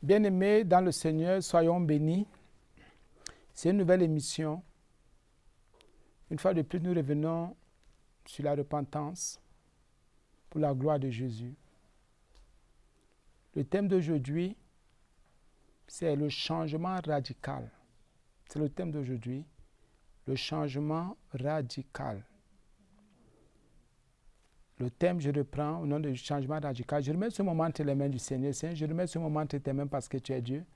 Bien-aimés dans le Seigneur, soyons bénis. C'est une nouvelle émission. Une fois de plus, nous revenons sur la repentance pour la gloire de Jésus. Le thème d'aujourd'hui, c'est le changement radical. C'est le thème d'aujourd'hui, le changement radical. Le thème, je reprends au nom du changement radical. Je remets ce moment entre les mains du Seigneur. Seigneur, je remets ce moment entre tes mains parce que tu es Dieu.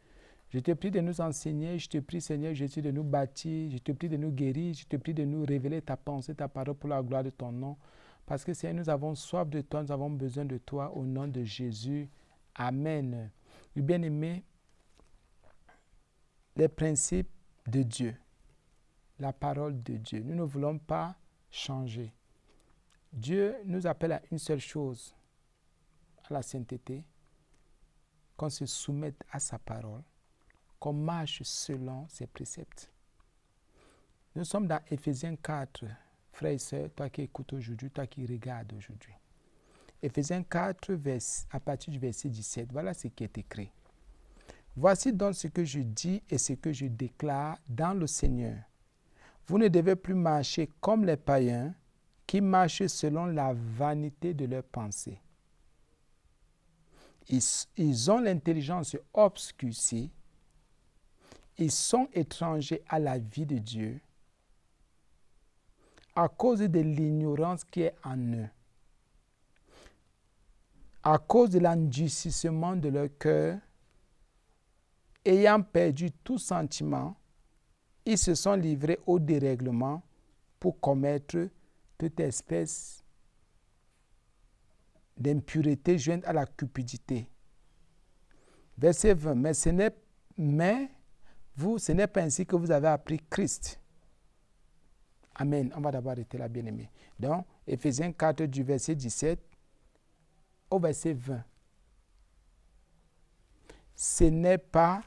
Je te prie de nous enseigner, je te prie, Seigneur Jésus, de nous bâtir, je te prie de nous guérir, je te prie de nous révéler ta pensée, ta parole pour la gloire de ton nom. Parce que, Seigneur, nous avons soif de toi, nous avons besoin de toi, au nom de Jésus. Amen. Bien-aimés, les principes de Dieu, la parole de Dieu, nous ne voulons pas changer. Dieu nous appelle à une seule chose, à la sainteté, qu'on se soumette à sa parole, qu'on marche selon ses préceptes. Nous sommes dans Éphésiens 4, frères et sœurs, toi qui écoutes aujourd'hui, toi qui regardes aujourd'hui. Éphésiens 4, à partir du verset 17, voilà ce qui est écrit. Voici donc ce que je dis et ce que je déclare dans le Seigneur. Vous ne devez plus marcher comme les païens qui marchent selon la vanité de leurs pensées. Ils ont l'intelligence obscurcie. Ils sont étrangers à la vie de Dieu à cause de l'ignorance qui est en eux, à cause de l'endurcissement de leur cœur, ayant perdu tout sentiment, ils se sont livrés au dérèglement pour commettre toute espèce d'impureté jointe à la cupidité. Verset 20. Mais ce n'est pas ainsi que vous avez appris Christ. Amen. On va d'abord arrêter là, bien-aimé. Donc, Éphésiens 4, du verset 17 au verset 20. Ce n'est pas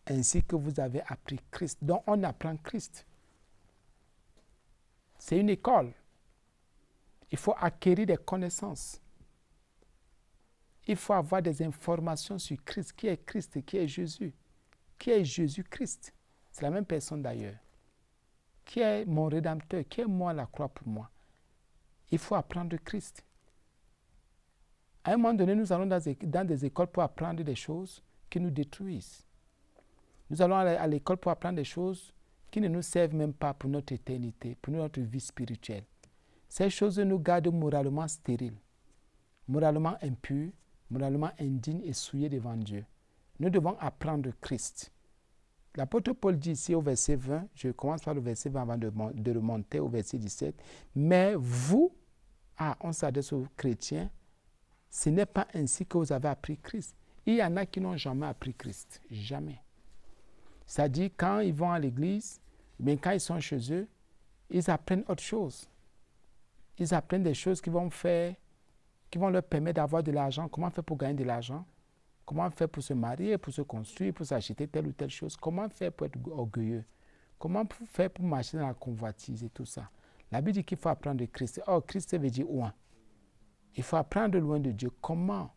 ainsi que vous avez appris Christ. Donc, on apprend Christ. C'est une école. Il faut acquérir des connaissances. Il faut avoir des informations sur Christ. Qui est Christ? Qui est Jésus? Qui est Jésus-Christ? C'est la même personne d'ailleurs. Qui est mon Rédempteur? Qui est moi la croix pour moi? Il faut apprendre Christ. À un moment donné, nous allons dans des écoles pour apprendre des choses qui nous détruisent. Nous allons à l'école pour apprendre des choses qui ne nous servent même pas pour notre éternité, pour notre vie spirituelle. Ces choses nous gardent moralement stériles, moralement impurs, moralement indignes et souillés devant Dieu. Nous devons apprendre Christ. L'apôtre Paul dit ici au verset 20, je commence par le verset 20 avant de remonter au verset 17, mais vous, on s'adresse aux chrétiens, ce n'est pas ainsi que vous avez appris Christ. Il y en a qui n'ont jamais appris Christ, jamais. C'est-à-dire quand ils vont à l'église, mais quand ils sont chez eux, ils apprennent autre chose. Ils apprennent des choses qui vont leur permettre d'avoir de l'argent. Comment faire pour gagner de l'argent? Comment faire pour se marier, pour se construire, pour s'acheter telle ou telle chose? Comment faire pour être orgueilleux? Comment faire pour marcher dans la convoitise et tout ça? La Bible dit qu'il faut apprendre de Christ. Or, Christ veut dire loin. Il faut apprendre loin de Dieu. Comment?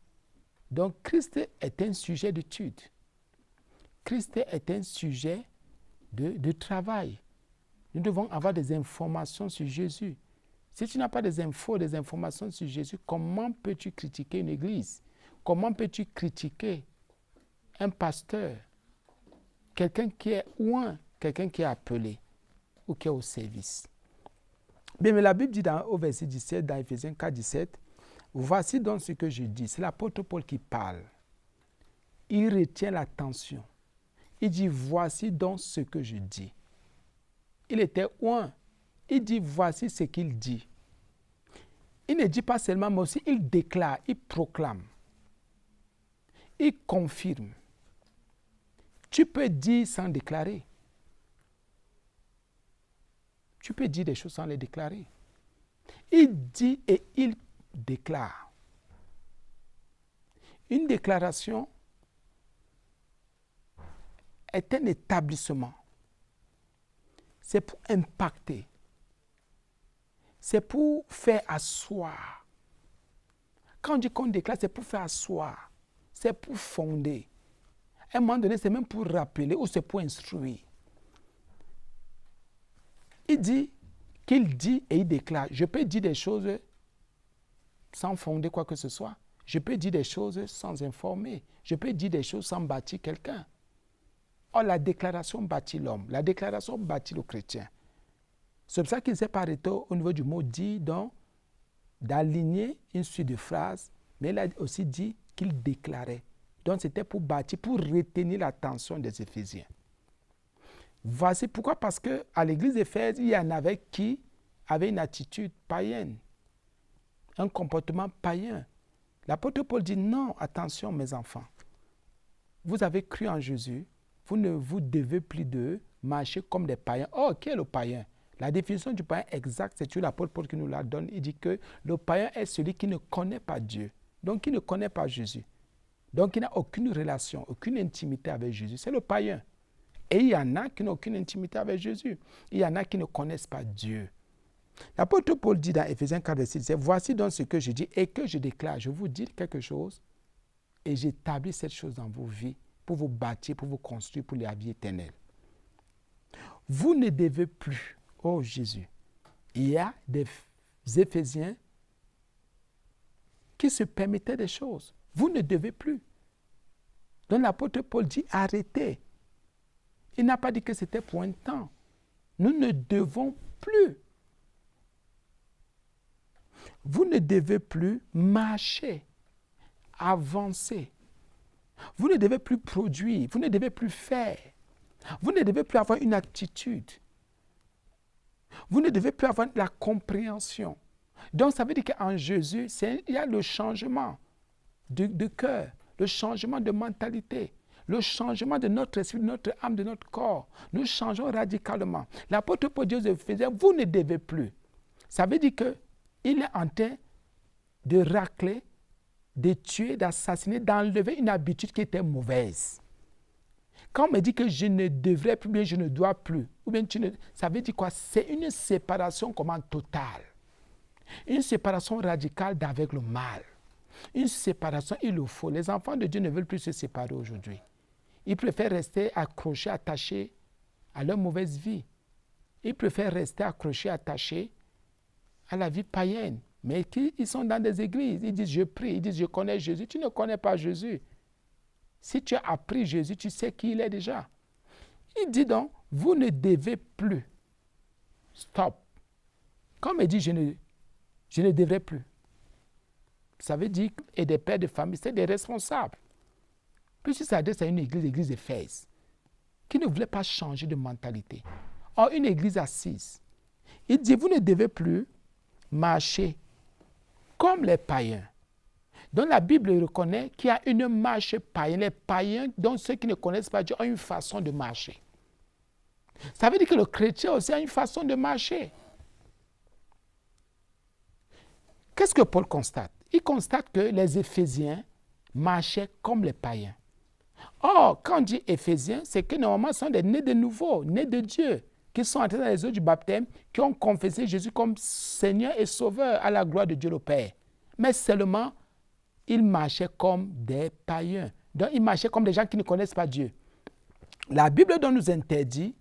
Donc, Christ est un sujet d'étude. Christ est un sujet de travail. Nous devons avoir des informations sur Jésus. Si tu n'as pas des informations sur Jésus, comment peux-tu critiquer une église? Comment peux-tu critiquer un pasteur? Quelqu'un qui est loin, quelqu'un qui est appelé ou qui est au service. Bien, mais la Bible dit au verset 17, dans Éphésiens 4, 17, voici donc ce que je dis. C'est l'apôtre Paul qui parle. Il retient l'attention. Il dit, voici donc ce que je dis. Il était loin. Il dit, voici ce qu'il dit. Il ne dit pas seulement, mais aussi il déclare, il proclame. Il confirme. Tu peux dire sans déclarer. Tu peux dire des choses sans les déclarer. Il dit et il déclare. Une déclaration est un établissement. C'est pour impacter. C'est pour faire asseoir. Quand on dit qu'on déclare, c'est pour faire asseoir. C'est pour fonder. À un moment donné, c'est même pour rappeler ou c'est pour instruire. Il dit qu'il dit et il déclare. Je peux dire des choses sans fonder quoi que ce soit. Je peux dire des choses sans informer. Je peux dire des choses sans bâtir quelqu'un. Or, la déclaration bâtit l'homme. La déclaration bâtit le chrétien. C'est pour ça qu'il ne s'est pas arrêté au niveau du mot dit, donc d'aligner une suite de phrases, mais il a aussi dit qu'il déclarait. Donc, c'était pour bâtir, pour retenir l'attention des Éphésiens. Voici pourquoi, parce qu'à l'église d'Éphèse, il y en avait qui avaient une attitude païenne, un comportement païen. L'apôtre Paul dit non, attention mes enfants, vous avez cru en Jésus, vous ne vous devez plus de marcher comme des païens. Oh, qui est le païen? La définition du païen exacte, c'est l'apôtre Paul qui nous la donne. Il dit que le païen est celui qui ne connaît pas Dieu, donc qui ne connaît pas Jésus, donc qui n'a aucune relation, aucune intimité avec Jésus. C'est le païen. Et il y en a qui n'ont aucune intimité avec Jésus. Il y en a qui ne connaissent pas Dieu. L'apôtre Paul dit dans Éphésiens 4, verset 17, « Voici donc ce que je dis et que je déclare. Je vous dis quelque chose et j'établis cette chose dans vos vies pour vous bâtir, pour vous construire pour la vie éternelle. Vous ne devez plus, oh Jésus, il y a des Éphésiens qui se permettaient des choses. Vous ne devez plus. Donc l'apôtre Paul dit, arrêtez. Il n'a pas dit que c'était pour un temps. Nous ne devons plus. Vous ne devez plus marcher, avancer. Vous ne devez plus produire. Vous ne devez plus faire. Vous ne devez plus avoir une attitude. Vous ne devez plus avoir la compréhension. Donc ça veut dire qu'en Jésus, il y a le changement de cœur, le changement de mentalité. Le changement de notre esprit, de notre âme, de notre corps. Nous changeons radicalement. L'apôtre Paul dit aux Éphésiens, vous ne devez plus. Ça veut dire qu'il est en train de racler, de tuer, d'assassiner, d'enlever une habitude qui était mauvaise. Quand on me dit que je ne devrais plus, bien je ne dois plus, ou bien ça veut dire quoi? C'est une séparation totale. Une séparation radicale d'avec le mal. Une séparation, il le faut. Les enfants de Dieu ne veulent plus se séparer aujourd'hui. Ils préfèrent rester accrochés, attachés à leur mauvaise vie. Ils préfèrent rester accrochés, attachés à la vie païenne. Mais ils sont dans des églises, ils disent je prie, ils disent je connais Jésus. Tu ne connais pas Jésus. Si tu as appris Jésus, tu sais qui il est déjà. Il dit donc, vous ne devez plus. Stop. Quand on me dit je ne devrais plus, ça veut dire, et des pères de famille, c'est des responsables. Puisque ça s'adresse à une église, l'église d'Éphèse, qui ne voulait pas changer de mentalité. Or, une église assise, il dit, vous ne devez plus marcher comme les païens. Donc la Bible reconnaît qu'il y a une marche païenne. Les païens, donc ceux qui ne connaissent pas Dieu, ont une façon de marcher. Ça veut dire que le chrétien aussi a une façon de marcher. Qu'est-ce que Paul constate? Il constate que les Éphésiens marchaient comme les païens. Or, quand on dit Éphésiens, c'est que normalement, ce sont des nés de nouveau, nés de Dieu, qui sont entrés dans les eaux du baptême, qui ont confessé Jésus comme Seigneur et Sauveur à la gloire de Dieu le Père. Mais seulement, ils marchaient comme des païens. Donc, ils marchaient comme des gens qui ne connaissent pas Dieu. La Bible donc nous interdit,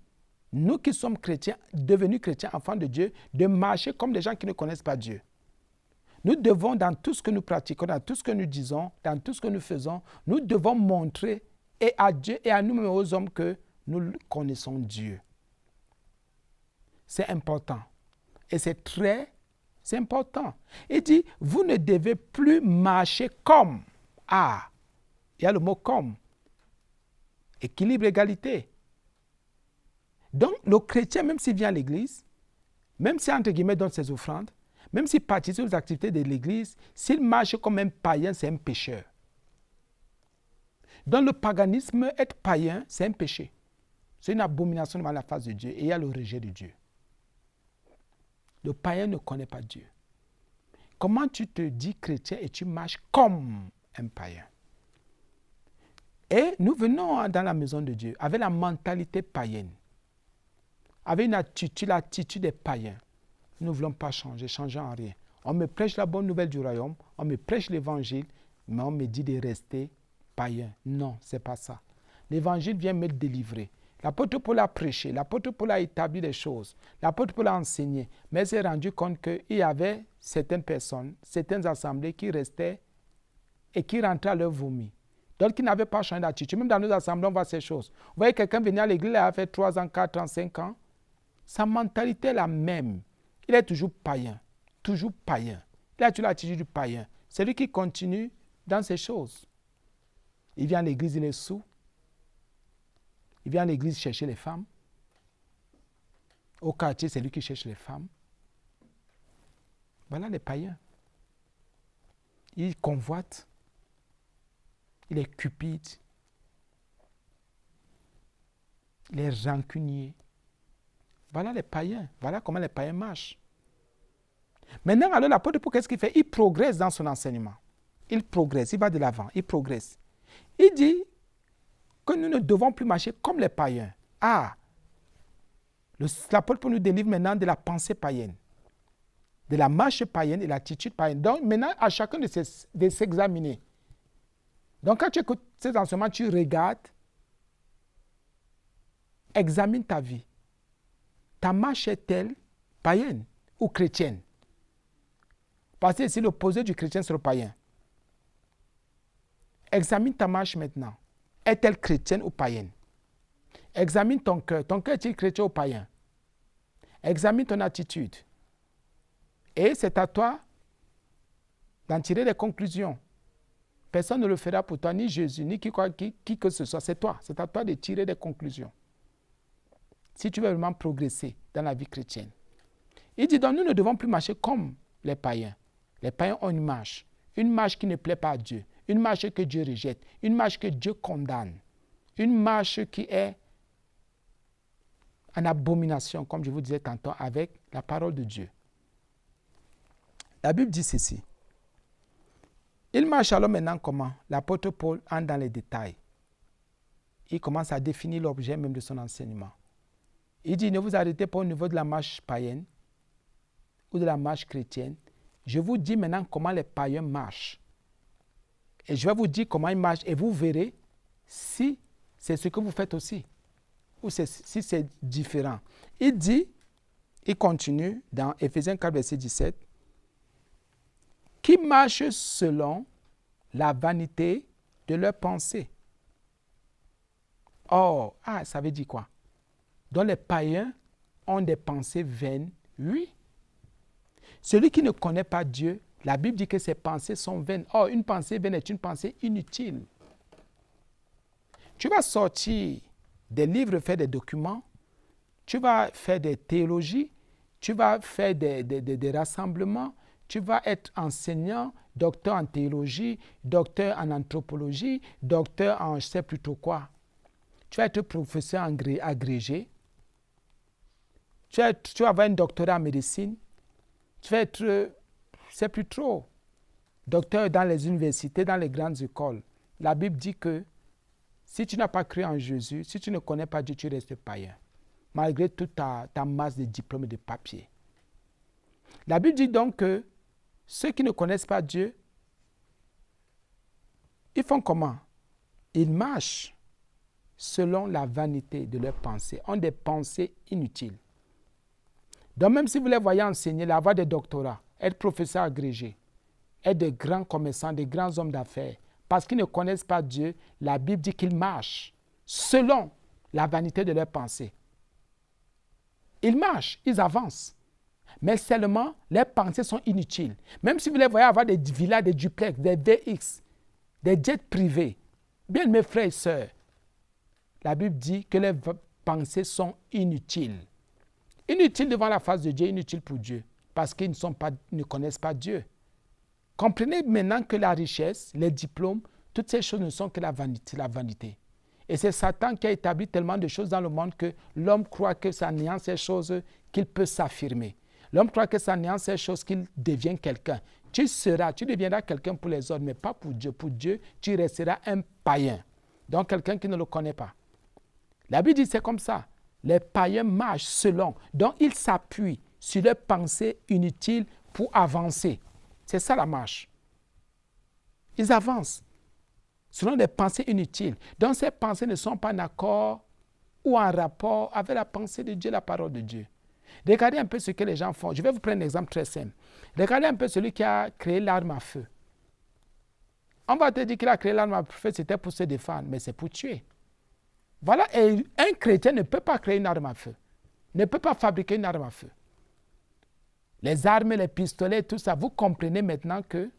nous qui sommes chrétiens, devenus chrétiens, enfants de Dieu, de marcher comme des gens qui ne connaissent pas Dieu. Nous devons, dans tout ce que nous pratiquons, dans tout ce que nous disons, dans tout ce que nous faisons, nous devons montrer et à Dieu et à nous-mêmes aux hommes que nous connaissons Dieu. C'est important. Et c'est important. Il dit, vous ne devez plus marcher comme. Ah, il y a le mot comme. Équilibre, égalité. Donc, le chrétien, même s'il vient à l'église, même s'il, entre guillemets, donne ses offrandes, même s'il participe aux activités de l'église, s'il marche comme un païen, c'est un pécheur. Dans le paganisme, être païen, c'est un péché. C'est une abomination devant la face de Dieu et il y a le rejet de Dieu. Le païen ne connaît pas Dieu. Comment tu te dis chrétien et tu marches comme un païen? Et nous venons dans la maison de Dieu avec la mentalité païenne, avec une attitude, l'attitude des païens. Nous ne voulons pas changer en rien. On me prêche la bonne nouvelle du royaume, on me prêche l'évangile, mais on me dit de rester païen. Non, ce n'est pas ça. L'évangile vient me délivrer. L'apôtre Paul a prêché, l'apôtre Paul a établi des choses, l'apôtre Paul a enseigné, mais il s'est rendu compte qu'il y avait certaines personnes, certaines assemblées qui restaient et qui rentraient à leur vomi. Donc, ils n'avaient pas changé d'attitude. Même dans nos assemblées, on voit ces choses. Vous voyez quelqu'un venir à l'église, il a fait 3 ans, 4 ans, 5 ans. Sa mentalité est la même. Il est toujours païen. Toujours païen. Il a toujours l'attitude du païen. C'est lui qui continue dans ces choses. Il vient à l'église, il est saoul. Il vient à l'église chercher les femmes. Au quartier, c'est lui qui cherche les femmes. Voilà les païens. Il convoite. Il est cupide. Il est rancunier. Voilà les païens. Voilà comment les païens marchent. Maintenant, alors l'apôtre Paul, qu'est-ce qu'il fait? Il progresse dans son enseignement. Il progresse, il va de l'avant, il progresse. Il dit que nous ne devons plus marcher comme les païens. L'apôtre Paul nous délivre maintenant de la pensée païenne, de la marche païenne et l'attitude païenne. Donc maintenant, à chacun de s'examiner. Donc quand tu écoutes ces enseignements, tu regardes, examine ta vie. Ta marche est-elle païenne ou chrétienne? Parce que c'est l'opposé du chrétien, c'est le païen. Examine ta marche maintenant. Est-elle chrétienne ou païenne? Examine ton cœur. Ton cœur est-il chrétien ou païen? Examine ton attitude. Et c'est à toi d'en tirer des conclusions. Personne ne le fera pour toi, ni Jésus, ni qui que ce soit. C'est toi. C'est à toi de tirer des conclusions. Si tu veux vraiment progresser dans la vie chrétienne. Il dit donc, nous ne devons plus marcher comme les païens. Les païens ont une marche qui ne plaît pas à Dieu, une marche que Dieu rejette, une marche que Dieu condamne, une marche qui est en abomination, comme je vous disais tantôt, avec la parole de Dieu. La Bible dit ceci. Il marche alors maintenant comment? L'apôtre Paul entre dans les détails. Il commence à définir l'objet même de son enseignement. Il dit, ne vous arrêtez pas au niveau de la marche païenne ou de la marche chrétienne. Je vous dis maintenant comment les païens marchent. Et je vais vous dire comment ils marchent et vous verrez si c'est ce que vous faites aussi ou si c'est différent. Il continue dans Éphésiens 4, verset 17, qui marchent selon la vanité de leurs pensées. Ça veut dire quoi? Donc les païens ont des pensées vaines, oui. Celui qui ne connaît pas Dieu, la Bible dit que ses pensées sont vaines. Une pensée vaine est une pensée inutile. Tu vas sortir des livres, faire des documents, tu vas faire des théologies, tu vas faire des rassemblements, tu vas être enseignant, docteur en théologie, docteur en anthropologie, docteur en je ne sais plus trop quoi. Tu vas être professeur agrégé, tu vas avoir un doctorat en médecine, tu vas être, je ne sais plus trop, docteur dans les universités, dans les grandes écoles. La Bible dit que si tu n'as pas cru en Jésus, si tu ne connais pas Dieu, tu restes païen, malgré toute ta masse de diplômes et de papiers. La Bible dit donc que ceux qui ne connaissent pas Dieu, ils font comment? Ils marchent selon la vanité de leurs pensées, ont des pensées inutiles. Donc même si vous les voyez enseigner, avoir des doctorats, être professeur agrégé, être de grands commerçants, de grands hommes d'affaires, parce qu'ils ne connaissent pas Dieu, la Bible dit qu'ils marchent selon la vanité de leurs pensées. Ils marchent, ils avancent. Mais seulement, leurs pensées sont inutiles. Même si vous les voyez avoir des villas, des duplex, des VX, des jets privés, bien mes frères et sœurs, la Bible dit que les pensées sont inutiles. Inutiles devant la face de Dieu, inutiles pour Dieu, parce qu'ils ne connaissent pas Dieu. Comprenez maintenant que la richesse, les diplômes, toutes ces choses ne sont que la vanité. Et c'est Satan qui a établi tellement de choses dans le monde que l'homme croit que c'est en ayant ces choses qu'il peut s'affirmer. L'homme croit que c'est en ayant ces choses qu'il devient quelqu'un. Tu deviendras quelqu'un pour les autres, mais pas pour Dieu. Pour Dieu, tu resteras un païen. Donc quelqu'un qui ne le connaît pas. La Bible dit c'est comme ça. Les païens marchent selon. Donc ils s'appuient sur leurs pensées inutiles pour avancer. C'est ça la marche. Ils avancent. Ce sont des pensées inutiles. Donc ces pensées ne sont pas en accord ou en rapport avec la pensée de Dieu, la parole de Dieu. Regardez un peu ce que les gens font. Je vais vous prendre un exemple très simple. Regardez un peu celui qui a créé l'arme à feu. On va te dire qu'il a créé l'arme à feu, c'était pour se défendre, mais c'est pour tuer. Voilà, et un chrétien ne peut pas créer une arme à feu, ne peut pas fabriquer une arme à feu. Les armes, les pistolets, tout ça, vous comprenez maintenant que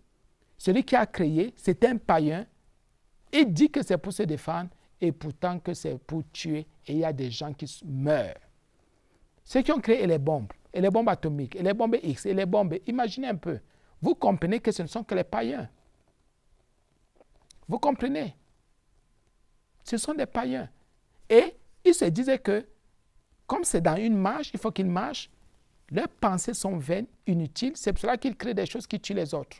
celui qui a créé, c'est un païen. Il dit que c'est pour se défendre et pourtant que c'est pour tuer et il y a des gens qui meurent. Ceux qui ont créé les bombes atomiques, et les bombes X, et les bombes, imaginez un peu. Vous comprenez que ce ne sont que les païens. Vous comprenez? Ce sont des païens. Et ils se disaient que, comme c'est dans une marche, il faut qu'ils marchent, leurs pensées sont vaines, inutiles, c'est pour cela qu'ils créent des choses qui tuent les autres.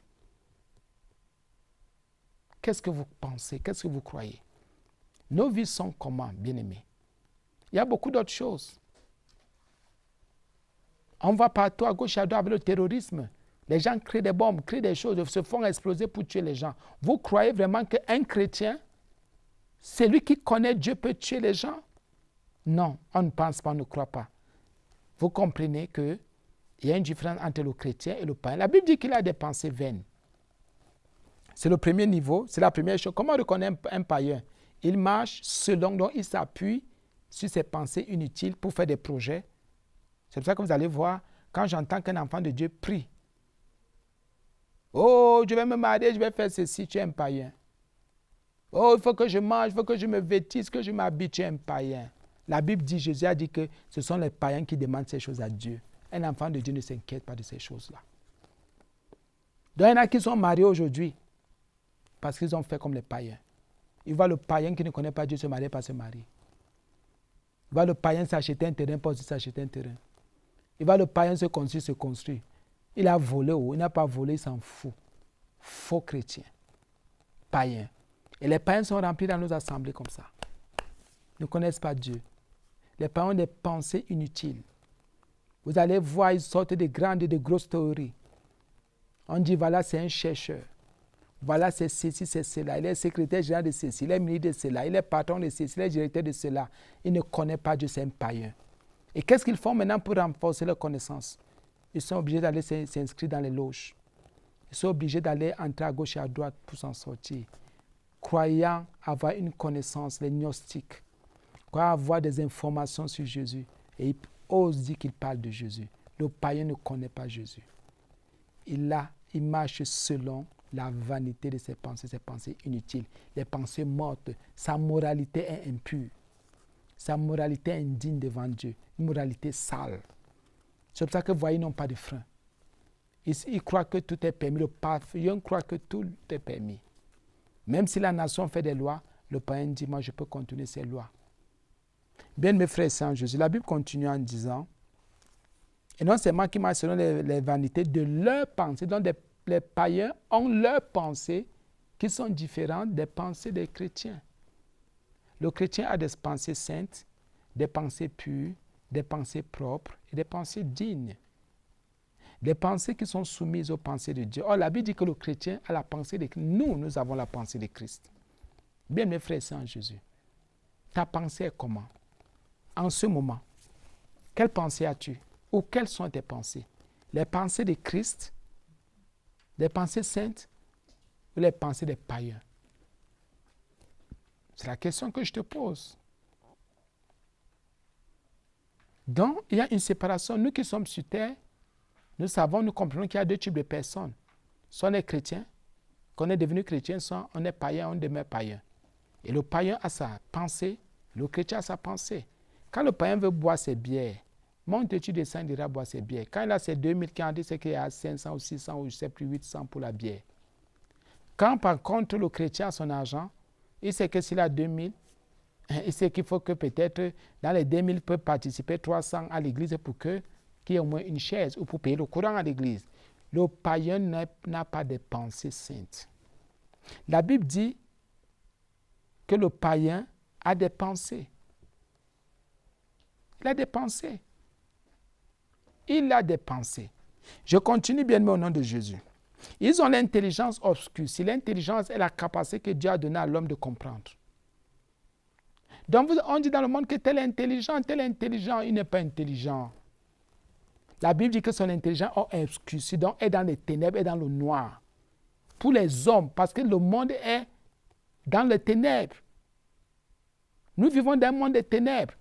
Qu'est-ce que vous pensez? Qu'est-ce que vous croyez? Nos vies sont comment, bien-aimés? Il y a beaucoup d'autres choses. On va partout à gauche et à droite avec le terrorisme. Les gens créent des bombes, créent des choses, se font exploser pour tuer les gens. Vous croyez vraiment qu'un chrétien, celui qui connaît Dieu, peut tuer les gens? Non, on ne pense pas, on ne croit pas. Vous comprenez qu'il y a une différence entre le chrétien et le païen. La Bible dit qu'il a des pensées vaines. C'est le premier niveau, c'est la première chose. Comment on reconnaît un païen? Il marche selon, donc il s'appuie sur ses pensées inutiles pour faire des projets. C'est pour ça que vous allez voir, quand j'entends qu'un enfant de Dieu prie, oh, je vais me marier, je vais faire ceci, tu es un païen. Oh, il faut que je mange, il faut que je me vêtisse, que je m'habille, tu es un païen. La Bible dit, Jésus a dit que ce sont les païens qui demandent ces choses à Dieu. Un enfant de Dieu ne s'inquiète pas de ces choses-là. Donc il y en a qui sont mariés aujourd'hui parce qu'ils ont fait comme les païens. Il voit le païen qui ne connaît pas Dieu se marier par se marier. Il voit le païen s'acheter un terrain pour s'acheter un terrain. Il voit le païen se construire. Il a volé ou il n'a pas volé, il s'en fout. Faux chrétien. Païen. Et les païens sont remplis dans nos assemblées comme ça. Ils ne connaissent pas Dieu. Les païens ont des pensées inutiles. Vous allez voir, ils sortent de grandes et de grosses théories. On dit, voilà, c'est un chercheur. Voilà, c'est ceci, c'est cela. Il est secrétaire général de ceci, il est ministre de cela, il est patron de ceci, il est directeur de cela. Il ne connaît pas Dieu, c'est un païen. Et qu'est-ce qu'ils font maintenant pour renforcer leur connaissance? Ils sont obligés d'aller s'inscrire dans les loges. Ils sont obligés d'aller entrer à gauche et à droite pour s'en sortir. Croyant avoir une connaissance, les gnostiques, croyant avoir des informations sur Jésus, et ils osent dire qu'ils parlent de Jésus. Le païen ne connaît pas Jésus. Il marche selon la vanité de ses pensées inutiles, les pensées mortes. Sa moralité est impure. Sa moralité est indigne devant Dieu. Une moralité sale. C'est pour ça que vous voyez, ils n'ont pas de frein. Ils croient que tout est permis. Le païen croit que tout est permis. Même si la nation fait des lois, le païen dit, moi je peux continuer ces lois. Bien mes frères et sœurs en Jésus, la Bible continue en disant, et non seulement qu'ils marchent selon les vanités de leurs pensées, donc les païens ont leurs pensées qui sont différentes des pensées des chrétiens. Le chrétien a des pensées saintes, des pensées pures, des pensées propres et des pensées dignes. Des pensées qui sont soumises aux pensées de Dieu. Or, la Bible dit que le chrétien a la pensée de Christ. Nous avons la pensée de Christ. Bien, mes frères et sœurs en Jésus, ta pensée est comment? En ce moment, quelle pensée as-tu? Ou quelles sont tes pensées? Les pensées de Christ, des pensées saintes ou les pensées des païens? C'est la question que je te pose. Donc, il y a une séparation. Nous qui sommes sur terre, nous comprenons qu'il y a deux types de personnes. Soit on est chrétien, qu'on est devenu chrétien, soit on est païen, on demeure païen. Et le païen a sa pensée, le chrétien a sa pensée. Quand le païen veut boire ses bières, monte tu descends, il ira boire ses bières. Quand il a ses 2000 candidats, c'est qu'il y a 500 ou 600 ou je ne sais plus 800 pour la bière. Quand par contre le chrétien a son argent, il sait que s'il a 2000, il sait qu'il faut que peut-être dans les 2000, il peut participer 300 à l'église pour qu'il y ait au moins une chaise ou pour payer le courant à l'église. Le païen n'a pas de pensée sainte. La Bible dit que le païen a des pensées. Il a des pensées. Il a des pensées. Je continue bien au nom de Jésus. Ils ont l'intelligence obscurcie. L'intelligence est la capacité que Dieu a donnée à l'homme de comprendre. Donc on dit dans le monde que tel est intelligent, il n'est pas intelligent. La Bible dit que son intelligence est obscurcie, donc est dans les ténèbres, est dans le noir. Pour les hommes, parce que le monde est dans les ténèbres. Nous vivons dans un monde des ténèbres.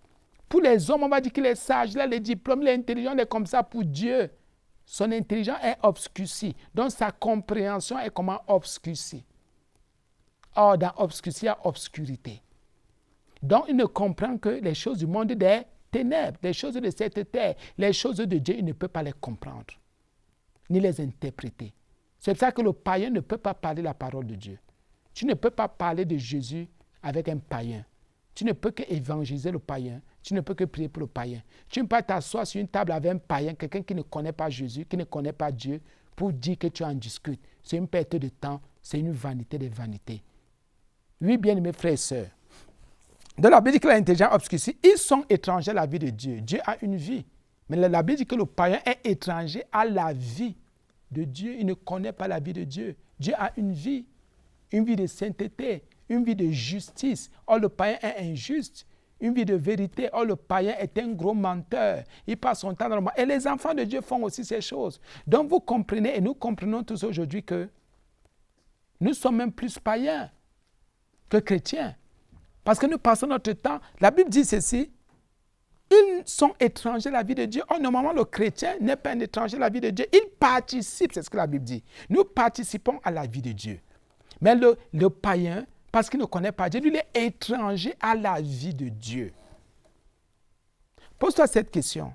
Pour les hommes, on va dire qu'il est sage, il a les diplômes, il est intelligent, il est comme ça. Pour Dieu, son intelligence est obscurcie. Donc sa compréhension est comment obscurcie. Or, dans obscurcie, il y a obscurité. Donc il ne comprend que les choses du monde des ténèbres, les choses de cette terre, les choses de Dieu, il ne peut pas les comprendre, ni les interpréter. C'est pour ça que le païen ne peut pas parler la parole de Dieu. Tu ne peux pas parler de Jésus avec un païen. Tu ne peux que évangéliser le païen. Tu ne peux que prier pour le païen. Tu ne peux pas t'asseoir sur une table avec un païen, quelqu'un qui ne connaît pas Jésus, qui ne connaît pas Dieu, pour dire que tu en discutes. C'est une perte de temps, c'est une vanité des vanités. Oui, bien-aimés frères et sœurs, dans la Bible dit que l'intelligence obscurcie, ils sont étrangers à la vie de Dieu. Dieu a une vie. Mais la Bible dit que le païen est étranger à la vie de Dieu. Il ne connaît pas la vie de Dieu. Dieu a une vie de sainteté, une vie de justice. Or, le païen est injuste. Une vie de vérité. Or, le païen est un gros menteur. Il passe son temps dans le monde. Et les enfants de Dieu font aussi ces choses. Donc, vous comprenez, et nous comprenons tous aujourd'hui que nous sommes même plus païens que chrétiens. Parce que nous passons notre temps, la Bible dit ceci, ils sont étrangers à la vie de Dieu. Or, normalement, le chrétien n'est pas un étranger à la vie de Dieu. Il participe, c'est ce que la Bible dit. Nous participons à la vie de Dieu. Mais le païen, parce qu'il ne connaît pas Dieu, lui, il est étranger à la vie de Dieu. Pose-toi cette question.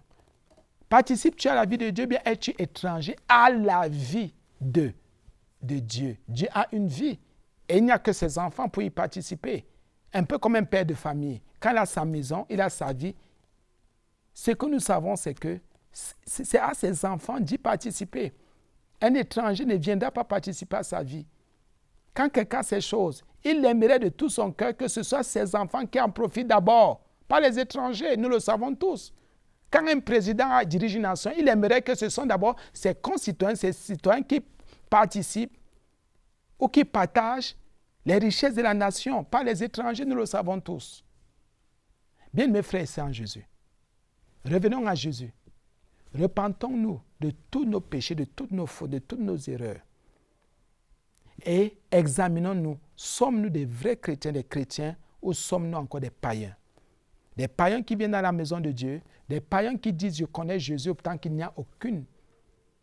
Participes-tu à la vie de Dieu, bien es-tu étranger à la vie de Dieu? Dieu a une vie et il n'y a que ses enfants pour y participer. Un peu comme un père de famille. Quand il a sa maison, il a sa vie. Ce que nous savons, c'est que c'est à ses enfants d'y participer. Un étranger ne viendra pas participer à sa vie. Quand quelqu'un a ces choses, il aimerait de tout son cœur que ce soit ses enfants qui en profitent d'abord, pas les étrangers, nous le savons tous. Quand un président dirige une nation, il aimerait que ce sont d'abord ses concitoyens, ses citoyens qui participent ou qui partagent les richesses de la nation, pas les étrangers, nous le savons tous. Bien, mes frères et sœurs en Jésus, revenons à Jésus. Repentons-nous de tous nos péchés, de toutes nos fautes, de toutes nos erreurs. Et examinons-nous. Sommes-nous des vrais chrétiens, des chrétiens, ou sommes-nous encore des païens? Des païens qui viennent à la maison de Dieu, des païens qui disent « je connais Jésus » pourtant qu'il n'y a aucune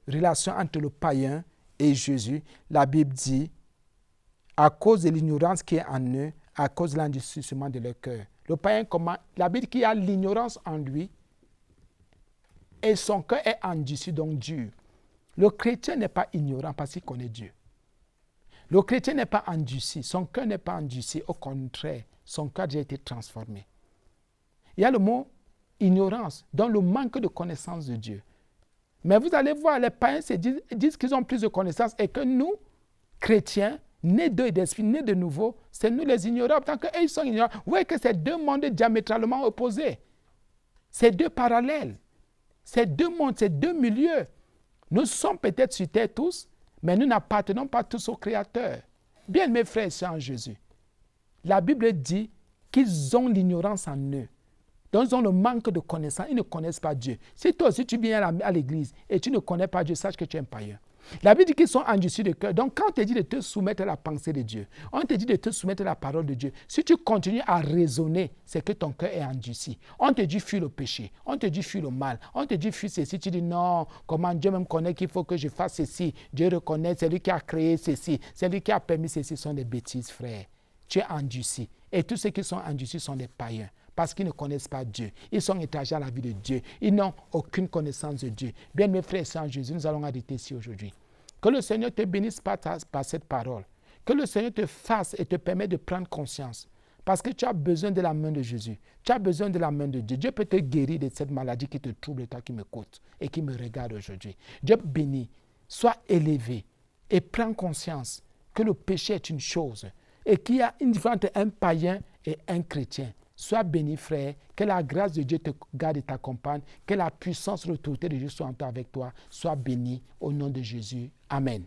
relation entre le païen et Jésus. La Bible dit à cause de l'ignorance qui est en eux, à cause de l'endurcissement de leur cœur. Le païen, comment? La Bible dit qu'il y a l'ignorance en lui et son cœur est endurci, donc dur. Le chrétien n'est pas ignorant parce qu'il connaît Dieu. Le chrétien n'est pas endurci, son cœur n'est pas endurci, au contraire, son cœur a déjà été transformé. Il y a le mot ignorance, donc le manque de connaissance de Dieu. Mais vous allez voir, les païens disent qu'ils ont plus de connaissances et que nous, chrétiens, nés d'eux et d'esprit, nés de nouveau, c'est nous les ignorants. Tant qu'eux, ils sont ignorants. Vous voyez que c'est deux mondes diamétralement opposés. C'est deux parallèles. C'est deux mondes, c'est deux milieux. Nous sommes peut-être sur terre tous, mais nous n'appartenons pas tous au Créateur. Bien, mes frères et sœurs en Jésus, la Bible dit qu'ils ont l'ignorance en eux. Donc, ils ont le manque de connaissance. Ils ne connaissent pas Dieu. Si toi aussi, tu viens à l'église et tu ne connais pas Dieu, sache que tu es un païen. La Bible dit qu'ils sont endurcis de cœur. Donc, quand on te dit de te soumettre à la pensée de Dieu, on te dit de te soumettre à la parole de Dieu, si tu continues à raisonner, c'est que ton cœur est endurci. On te dit fuis le péché, on te dit fuis le mal, on te dit fuis ceci. Tu dis non, comment Dieu même connaît qu'il faut que je fasse ceci. Dieu reconnaît, c'est lui qui a créé ceci, c'est lui qui a permis ceci. Ce sont des bêtises, frère. Tu es endurci. Et tous ceux qui sont endurcis sont des païens. Parce qu'ils ne connaissent pas Dieu. Ils sont étrangers à la vie de Dieu. Ils n'ont aucune connaissance de Dieu. Bien, mes frères et sœurs en Jésus, nous allons arrêter ici aujourd'hui. Que le Seigneur te bénisse par cette parole. Que le Seigneur te fasse et te permette de prendre conscience. Parce que tu as besoin de la main de Jésus. Tu as besoin de la main de Dieu. Dieu peut te guérir de cette maladie qui te trouble, toi qui m'écoutes et qui me regarde aujourd'hui. Dieu bénit. Sois élevé et prends conscience que le péché est une chose et qu'il y a une différence entre un païen et un chrétien. Sois béni, frère. Que la grâce de Dieu te garde et t'accompagne. Que la puissance, l'autorité de Dieu soit en toi avec toi. Sois béni au nom de Jésus. Amen.